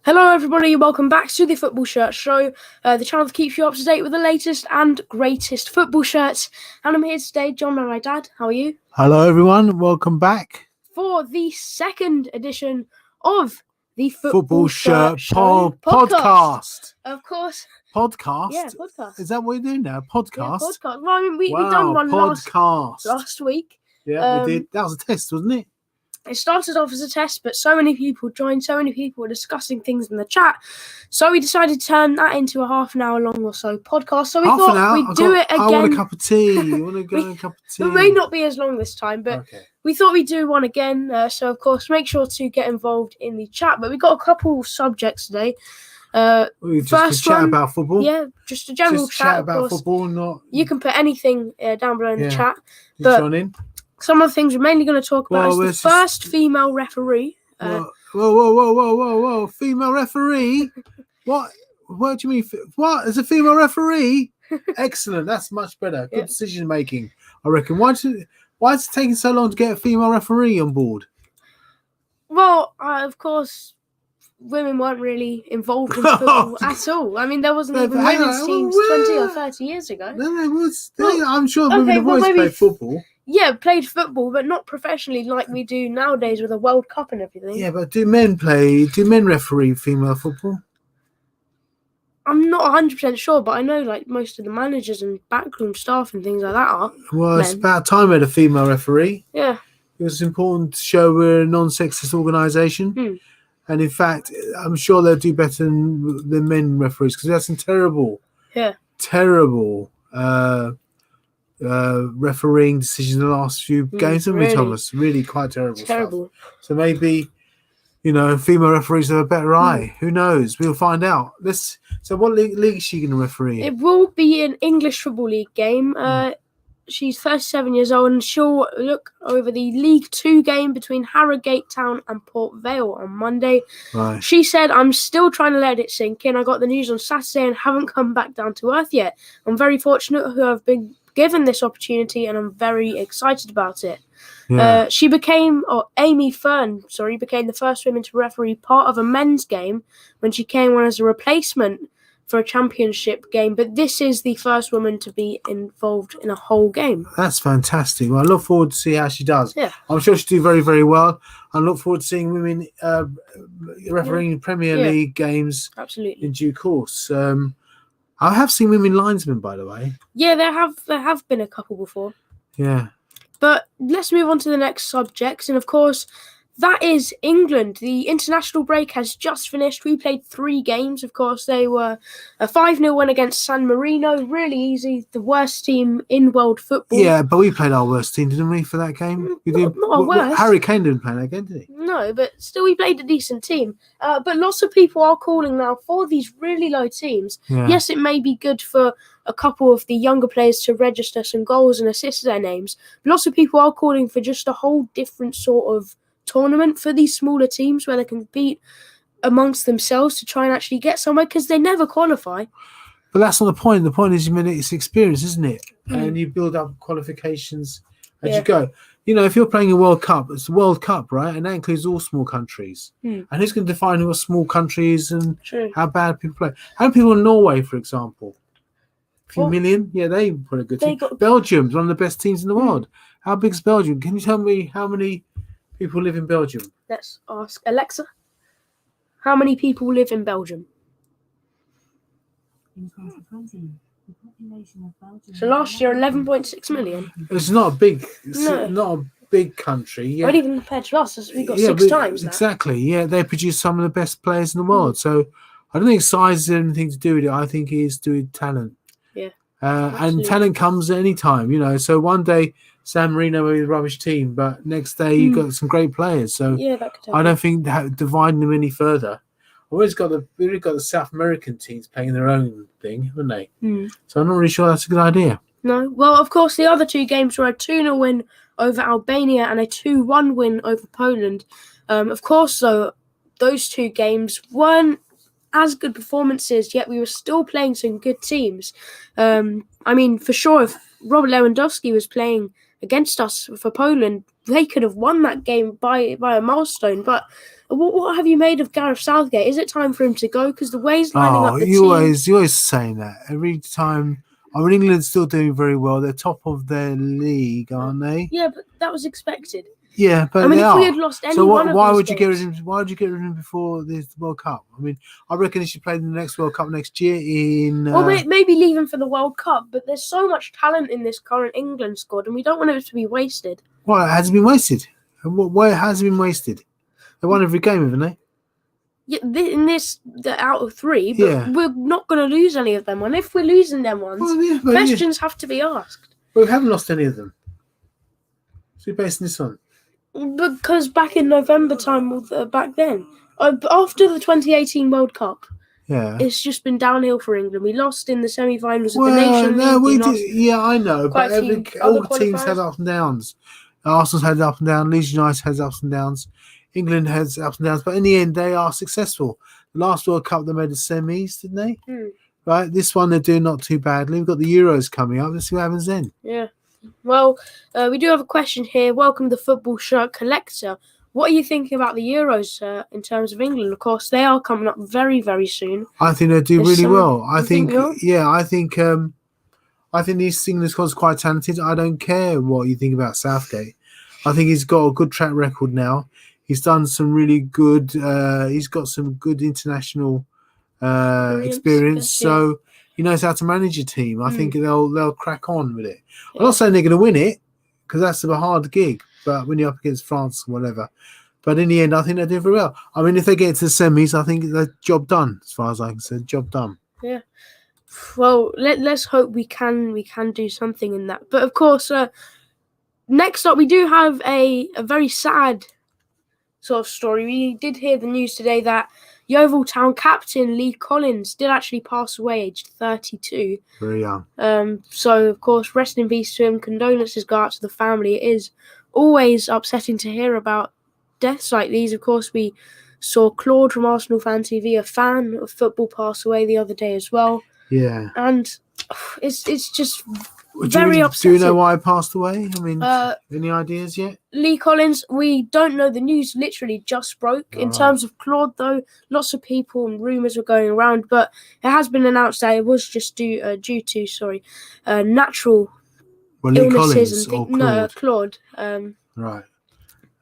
Hello everybody, welcome back to the Football Shirt Show, the channel that keeps you up to date with the latest and greatest football shirts. And I'm here today, John and my dad. How are you? Hello everyone, welcome back. For the second edition of the Football Shirt Show podcast. Of course. Podcast? Yeah, podcast. Is that what we're doing now? Podcast? Yeah, podcast. Well, I mean, we done one last week. Yeah, we did. That was a test, wasn't it? It started off as a test, but so many people joined, so many people were discussing things in the chat. So we decided to turn that into a half an hour long or so podcast. So we thought we'd do it again. I want a cup of tea. You want to go a cup of tea? It may not be as long this time, but we thought we'd do one again. So, of course, make sure to get involved in the chat. But we've got a couple subjects today. First chat about football? Yeah, just a general chat about football. You can put anything down below in the chat. Join in. Some of the things we're mainly going to talk about is the first female referee. Whoa. Female referee? What do you mean? What? As a female referee? Excellent. That's much better. Good decision making, I reckon. Why is it taking so long to get a female referee on board? Well, of course, women weren't really involved in football at all. I mean, there wasn't even women's teams 20 or 30 years ago. No, there was. I'm sure women have always played football. Yeah, played football, but not professionally like we do nowadays with a World Cup and everything. Yeah, but do men referee female football? I'm not 100% sure, but I know like most of the managers and backroom staff and things like that are. Well, it's about time we had a female referee. Yeah. It was important to show we're a non-sexist organisation. And in fact, I'm sure they'll do better than men referees, because that's some terrible refereeing decisions in the last few games, haven't we, Thomas? Really quite terrible. Stuff. So maybe, female referees have a better eye. Who knows? We'll find out. So what league is she going to referee in? It will be an English Football League game. She's 37 years old, and she'll look over the League 2 game between Harrogate Town and Port Vale on Monday. Right. She said, "I'm still trying to let it sink in. I got the news on Saturday and haven't come back down to earth yet. I'm very fortunate to have been given this opportunity, and I'm very excited about it." Yeah. Amy Fern became the first woman to referee part of a men's game when she came on as a replacement for a championship game, but this is the first woman to be involved in a whole game. That's fantastic. Well, I look forward to see how she does. Yeah. I'm sure she'll do very, very well. I look forward to seeing women refereeing Premier League games in due course. I have seen women linesmen, by the way. Yeah, there have been a couple before. Yeah. But let's move on to the next subject, and of course, that is England. The international break has just finished. We played 3 games. Of course, they were a 5-0 win against San Marino. Really easy. The worst team in world football. Yeah, but we played our worst team, didn't we, for that game? Not our worst. Harry Kane didn't play that game, did he? No, but still we played a decent team. But lots of people are calling now for these really low teams. Yeah. Yes, it may be good for a couple of the younger players to register some goals and assist their names. But lots of people are calling for just a whole different sort of tournament for these smaller teams where they can compete amongst themselves to try and actually get somewhere, because they never qualify. But that's not the point. The point is, it's experience, isn't it? And you build up qualifications as you go. If you're playing a World Cup, it's the World Cup, right? And that includes all small countries. And who's going to define who are small countries and how bad people play? How many people in Norway, for example? A few million? Yeah, they put a good team. Belgium's one of the best teams in the world. How big is Belgium? Can you tell me how many people live in Belgium? Let's ask Alexa. How many people live in Belgium? So last year, 11.6 million. It's not a big. Not a big country. Yeah. Not even compared to us. We've got 6 times that. Exactly. Yeah, they produce some of the best players in the world. So I don't think size has anything to do with it. I think it is to do with talent. Yeah. And talent comes at any time. So one day San Marino may be a rubbish team, but next day you've got some great players. So that could I don't think dividing them any further. We've always got the South American teams playing their own thing, haven't they? So I'm not really sure that's a good idea. No. Well, of course, the other 2 games were a 2-0 win over Albania and a 2-1 win over Poland. Of course, though, those 2 games weren't as good performances, yet we were still playing some good teams. I mean, for sure, if Robert Lewandowski was playing against us for Poland, they could have won that game by a milestone. But What have you made of Gareth Southgate? Is it time for him to go? Because the way he's lining up the team... you're always saying that. Every time... England's still doing very well. They're top of their league, aren't they? Yeah, but that was expected. Yeah, but if we had lost any one of why these would you games... get rid of him? Why would you get rid of him before the World Cup? I reckon he should play in the next World Cup next year. Well, maybe leave him for the World Cup, but there's so much talent in this current England squad, and we don't want it to be wasted. Well, it hasn't been wasted. Where has it been wasted? They won every game, haven't they? Yeah, out of 3, but we're not going to lose any of them. And if we're losing them ones, questions have to be asked. Well, we haven't lost any of them. So you're basing this on? Because back in November time, back then, after the 2018 World Cup, it's just been downhill for England. We lost in the semi-finals of the Nation League. We did. Yeah, I know, but all teams have ups and downs. Arsenal's had ups and downs. Leeds United has ups and downs. England has ups and downs, but in the end, they are successful. The last World Cup, they made the semis, didn't they? Right. This one, they're doing not too badly. We've got the Euros coming up. Let's see what happens then. Yeah. Well, we do have a question here. Welcome to Football Shirt Collector. What are you thinking about the Euros in terms of England? Of course, they are coming up very, very soon. I think they do really well. I think this England squad's quite talented. I don't care what you think about Southgate. I think he's got a good track record now. He's done some really good. He's got some good international experience. So he knows how to manage a team. I think they'll crack on with it. Yeah. I'm not saying they're going to win it because that's a hard gig. But when you're up against France or whatever, but in the end, I think they're doing very well. If they get to the semis, I think the job done. As far as I can say, job done. Yeah. Well, let's hope we can do something in that. But of course, next up, we do have a very sad sort of story. We did hear the news today that Yeovil Town captain Lee Collins did actually pass away, aged 32. Very young. So, of course, rest in peace to him. Condolences go out to the family. It is always upsetting to hear about deaths like these. Of course, we saw Claude from Arsenal Fan TV, a fan of football, pass away the other day as well. Yeah. And it's just very upsetting. Do you know why he passed away? Any ideas yet? Lee Collins, we don't know. The news literally just broke. In terms of Claude, though, lots of people and rumours were going around, but it has been announced that it was just due to natural illnesses and things. No, Claude. Right.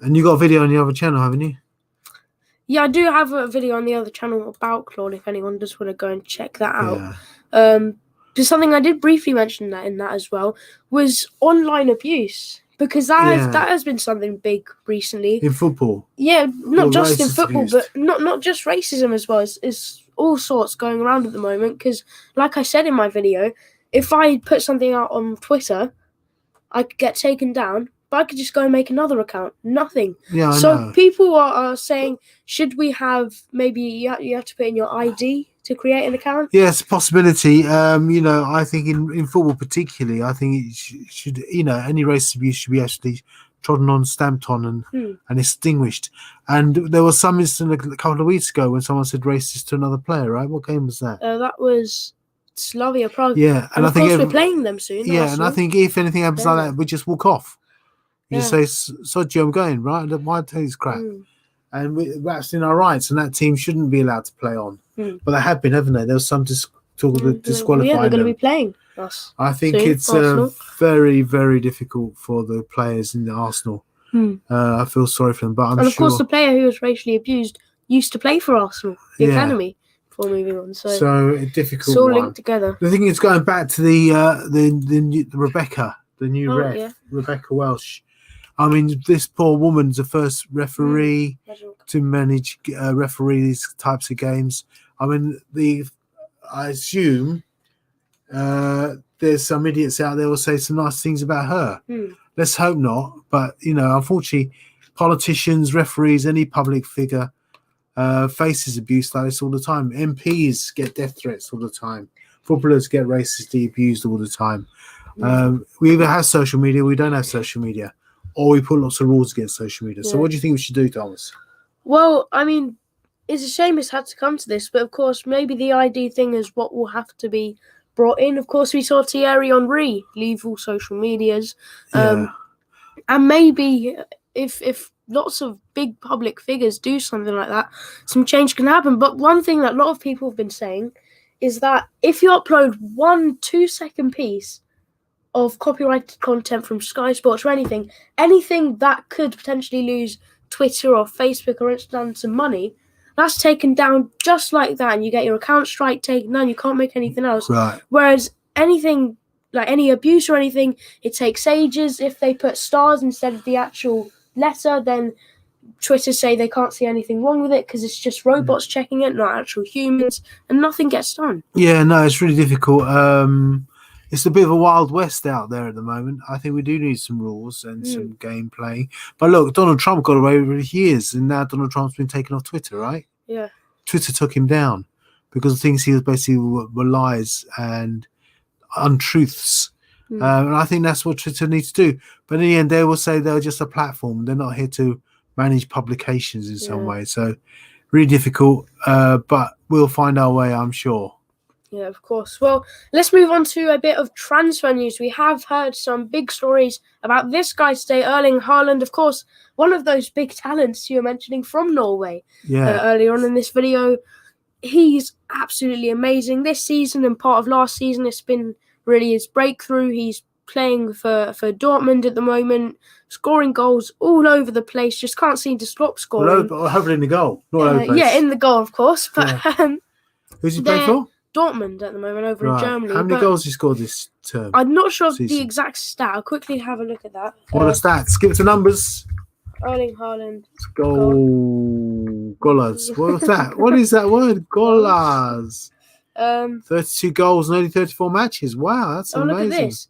And you got a video on the other channel, haven't you? Yeah, I do have a video on the other channel about Claude if anyone does want to go and check that out. Just something I did briefly mention in that as well was online abuse, because that has been something big recently in football. Yeah, not just in football, but not just racism as well. It's all sorts going around at the moment. Because, like I said in my video, if I put something out on Twitter, I could get taken down, but I could just go and make another account. Nothing. Yeah, I know. So people are saying, should we have maybe you have to put in your ID to create an account? Yeah, it's a possibility. I think in football particularly, I think it should any racist abuse should be actually trodden on, stamped on, and extinguished. And there was some incident a couple of weeks ago when someone said racist to another player, right? What game was that? That was Slavia Prague. Yeah, and I think we're playing them soon. Yeah, Arsenal. And I think if anything happens like that, we just walk off. You just say, "Sod you, I'm going." Right? Why tell you crap? And we're actually in our rights, and that team shouldn't be allowed to play on. But they have been, haven't they? There was some talk of disqualifying they're going to them. be playing us. I think it's very, very difficult for the players in the Arsenal. I feel sorry for them, but of course, the player who was racially abused used to play for Arsenal, the academy. Before moving on, so a difficult. It's all linked together. The thing is, going back to the Rebecca, the new ref, Rebecca Welsh. This poor woman's the first referee to manage referee these types of games. I assume there's some idiots out there who will say some nice things about her. Let's hope not. But, unfortunately, politicians, referees, any public figure faces abuse like this all the time. MPs get death threats all the time. Footballers get racistly abused all the time. We either have social media or we don't have social media. Or we put lots of rules against social media. So what do you think we should do, Thomas? Well, it's a shame it's had to come to this, but of course, maybe the ID thing is what will have to be brought in. Of course, we saw Thierry Henry leave all social medias. And maybe if lots of big public figures do something like that, some change can happen. But one thing that a lot of people have been saying is that if you upload 1 2-second piece of copyrighted content from Sky Sports or anything that could potentially lose Twitter or Facebook or Instagram some money, that's taken down just like that, and you get your account strike taken down. You can't make anything else. Right. Whereas anything like any abuse or anything, it takes ages. If they put stars instead of the actual letter, then Twitter say they can't see anything wrong with it because it's just robots checking it, not actual humans, and nothing gets done. Yeah, no, it's really difficult. It's a bit of a wild west out there at the moment. I think we do need some rules and some gameplay. But look, Donald Trump got away with it years, and now Donald Trump's been taken off Twitter, right? Yeah. Twitter took him down because the things he was basically were lies and untruths. And I think that's what Twitter needs to do. But in the end, they will say they're just a platform. They're not here to manage publications in some way. So really difficult, but we'll find our way, I'm sure. Yeah, of course. Well, let's move on to a bit of transfer news. We have heard some big stories about this guy today, Erling Haaland. Of course, one of those big talents you were mentioning from Norway earlier on in this video. He's absolutely amazing this season, and part of last season. It's been really his breakthrough. He's playing for Dortmund at the moment, scoring goals all over the place. Just can't seem to stop scoring. Well, hopefully in the goal. Not all over the place. Yeah, in the goal, of course. But who's he playing for? Dortmund at the moment over in Germany. How many goals he scored this term? I'm not sure of the exact stat. I'll quickly have a look at that. What are the stats? Give it the numbers. Erling Haaland. Golas. What's that? What is that word? Golas. 32 goals in only 34 matches. Wow, that's amazing. Look at this.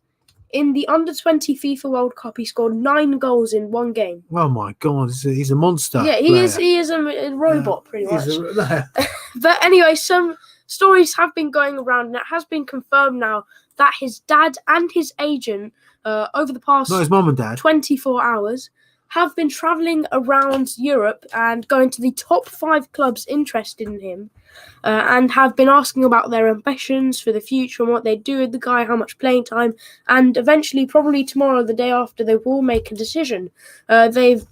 In the under-20 FIFA World Cup, he scored 9 goals in one game. Oh my God, he's a monster. Yeah, he is a robot, pretty much. But anyway, some stories have been going around, and it has been confirmed now that his dad and his agent, over the past his mum and dad, 24 hours, have been travelling around Europe and going to the top 5 clubs interested in him, and have been asking about their ambitions for the future and what they do with the guy, how much playing time, and eventually, probably tomorrow, the day after, they will make a decision. They've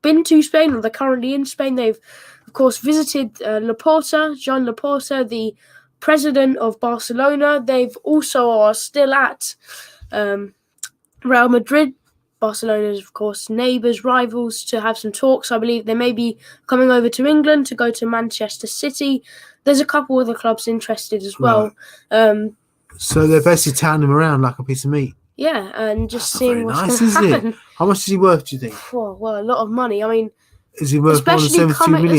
been to Spain, or they're currently in Spain. They've, of course, visited Joan Laporta, the president of Barcelona. They've also are still at Real Madrid. Barcelona's, of course, neighbours, rivals, to have some talks. I believe they may be coming over to England to go to Manchester City. There's a couple other clubs interested as well. Right. So they're basically touting him around like a piece of meat. Yeah, and just seeing what's nice, going to happen. It? How much is he worth, do you think? Well, a lot of money. I mean, is he worth more than 72 million?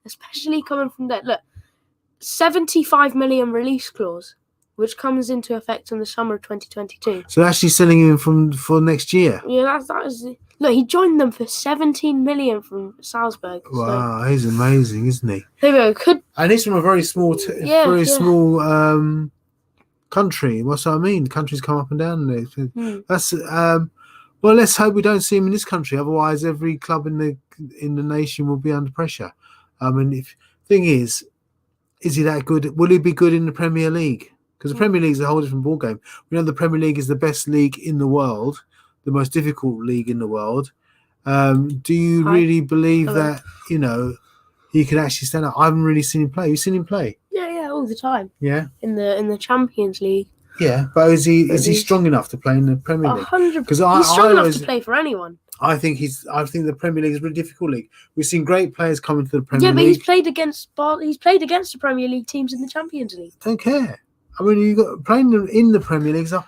Especially coming from that. Look, 75 million release clause, which comes into effect in the summer of 2022. So they're actually selling him for next year? Yeah, that is. Look, he joined them for 17 million from Salzburg. Wow, he's amazing, isn't he? There we go. And he's from a very small, small country. What's what I mean? Countries come up and down. That's well. Let's hope we don't see him in this country. Otherwise, every club in the nation will be under pressure. I mean, thing is he that good? Will he be good in the Premier League? Because the Premier League is a whole different ballgame. We know the Premier League is the best league in the world, the most difficult league in the world. Do you really believe that he could actually stand up? I haven't really seen him play. You've seen him play? Yeah, all the time. Yeah. In the Champions League. Yeah, but is he strong enough to play in the Premier League? 100%. Because he's strong enough to play for anyone. I think the Premier League is a really difficult league. We've seen great players come into the Premier League. Yeah, but he's played against the Premier League teams in the Champions League. Don't care. I mean, you got playing them in the Premier League. So,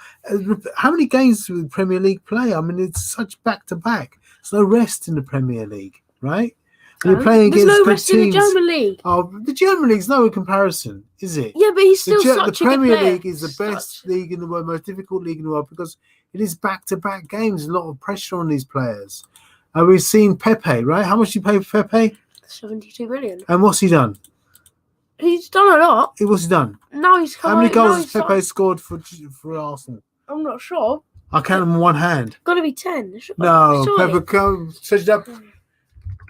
how many games do the Premier League play? I mean, it's such back-to-back. There's no rest in the Premier League, right? And you're playing against no good rest teams. In the German League. Oh, the German League's no comparison, is it? Yeah, but he's still such the Premier a good player. League is the best league in the world, most difficult league in the world, because it is back-to-back games. A lot of pressure on these players. And we've seen Pepe, right? How much do you pay for Pepe? 72 million. And what's he done? He's done a lot. What's he done? Now he's How many goals has Pepe scored for Arsenal? I'm not sure. I count them on one hand. Got to be 10. No, surely. Pepe, come search it up.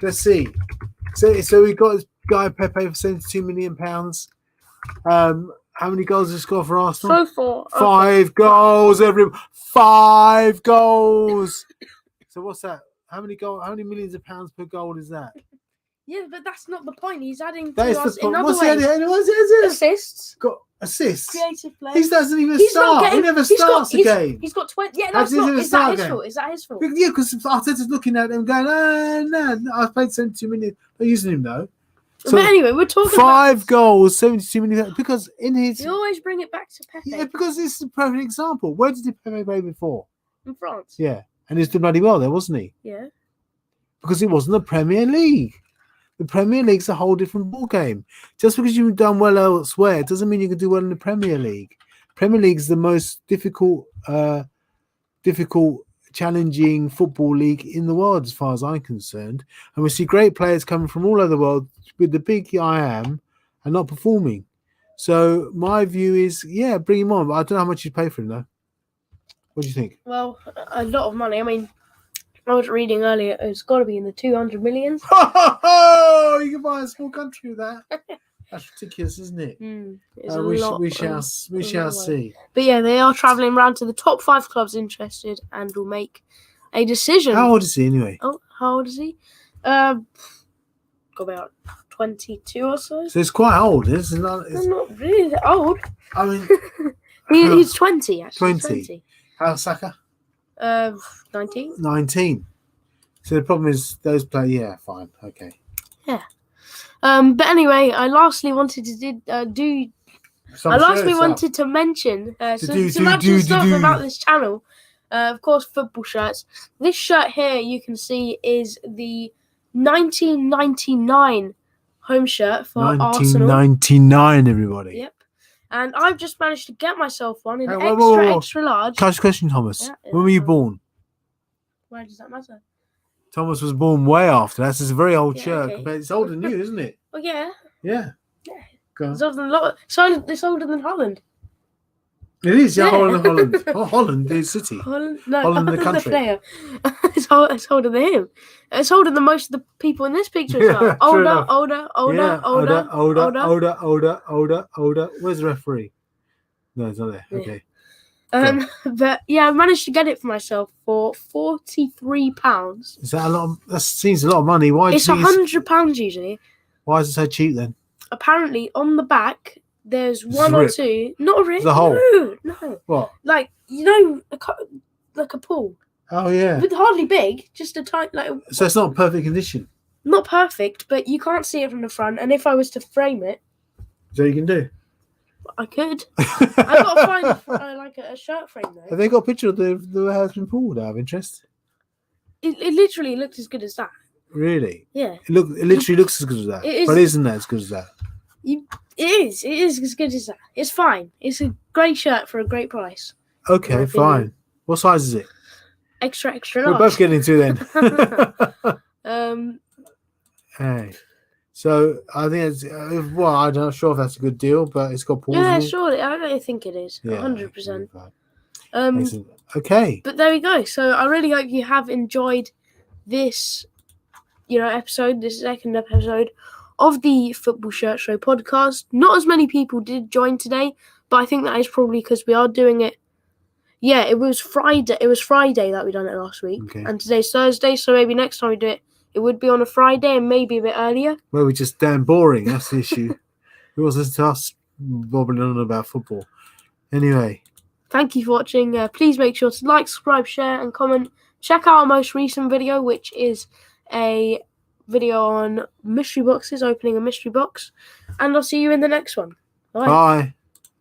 Let's see. So we got this guy Pepe for £72 million. How many goals has he scored for Arsenal? So far, 5 goals. 5 goals. So what's that? How many millions of pounds per goal is that? Yeah, but that's not the point. He's adding That to is us the in point. other What's ways. the Assists, got assists? creative play. He doesn't even He's not start. getting- He never he's got- starts a game. He's got 20. Yeah, no, How it's does he not. even Is that start his again? fault? Is that his fault? Yeah, because Arteta's looking at him going, no, I've played 72 minutes. They're using him though. So but anyway, we're talking 5 about goals, 72 minutes. Because in his, You always bring it back to Pepe because this is a perfect example. Where did Pepe play before? in France. Yeah, and he's doing bloody well there, wasn't he? Yeah. Because it wasn't the Premier League. The Premier League's a whole different ball game. Just because you've done well elsewhere doesn't mean you can do well in the Premier League. Premier League is the most difficult, challenging football league in the world, as far as I'm concerned. And we see great players coming from all over the world with the big I am and not performing. So my view is, yeah, bring him on. But I don't know how much you pay for him though. What do you think? Well, a lot of money. I mean, I was reading earlier. It's got to be in the 200 millions. You can buy a small country with that. That's ridiculous, isn't it? It's a lot. We shall see. But yeah, they are travelling around to the top 5 clubs interested and will make a decision. How old is he anyway? Oh, how old is he? Got about 22 or so. So it's quite old, isn't it? It's not really that old. I mean, He's 20 actually. 20. How's Saka? 19. 19. So the problem is those play. Yeah, fine, okay. Yeah. But anyway, I lastly wanted to wanted to mention some actual stuff about this channel. Of course, football shirts. This shirt here, you can see, is the 1999 home shirt for Arsenal. 1999, everybody. Yep. And I've just managed to get myself one in extra large. Can I ask a question, Thomas? Yeah, when were you born? Why does that matter? Thomas was born way after. That's a very old Yeah, shirt. okay. But it's older than you, isn't it? Well, yeah. Yeah. Yeah. Go on. It's older than a lot. It's older than Haaland. It is, yeah. Yeah. Holland. Oh, Holland, the city. Holland, no, Holland, the country. player. It's older than him. It's older than most of the people in this picture as well. Yeah, true enough. older. Older. Where's the referee? No, it's not there. Yeah. Okay. But yeah, I managed to get it for myself for £43. Is that a lot? That seems a lot of money. Why? It's £100 usually. Why is it so cheap then? Apparently, on the back there's It's one a or rip. two. Not a rip. The hole. No. What? Like like a pool, Oh yeah. but hardly big. Just a tight, So it's not perfect condition. not perfect, but you can't see it from the front. And if I was to frame it, So you can do. I could. I've got to find like a shirt frame though. Have they got a picture of the house been pulled out of interest? It literally looks as good as that. Really? Yeah. It literally looks as good as that. It is- But isn't that as good as that? It is as good as that. It's fine. It's a great shirt for a great price. Okay, My fine. opinion. What size is it? Extra We're large. both getting to then. Hey. So I think it's I'm not sure if that's a good deal, but it's got pause. Yeah, surely. I think it is. Yeah, 100%. okay. Um, Okay. but there we go. So I really hope you have enjoyed this, episode, this second episode of the Football Shirt Show podcast. Not as many people did join today, but I think that is probably because we are doing it. Yeah, it was Friday. It was Friday that we done it last week, Okay. and today's Thursday. So maybe next time we do it, it would be on a Friday and maybe a bit earlier. Well, we're just damn boring. That's the issue. Who wants to listen to us bobbling on about football? Anyway. Thank you for watching. Please make sure to like, subscribe, share, and comment. Check out our most recent video, which is a video on mystery boxes, opening a mystery box. And I'll see you in the next one. Bye. Bye.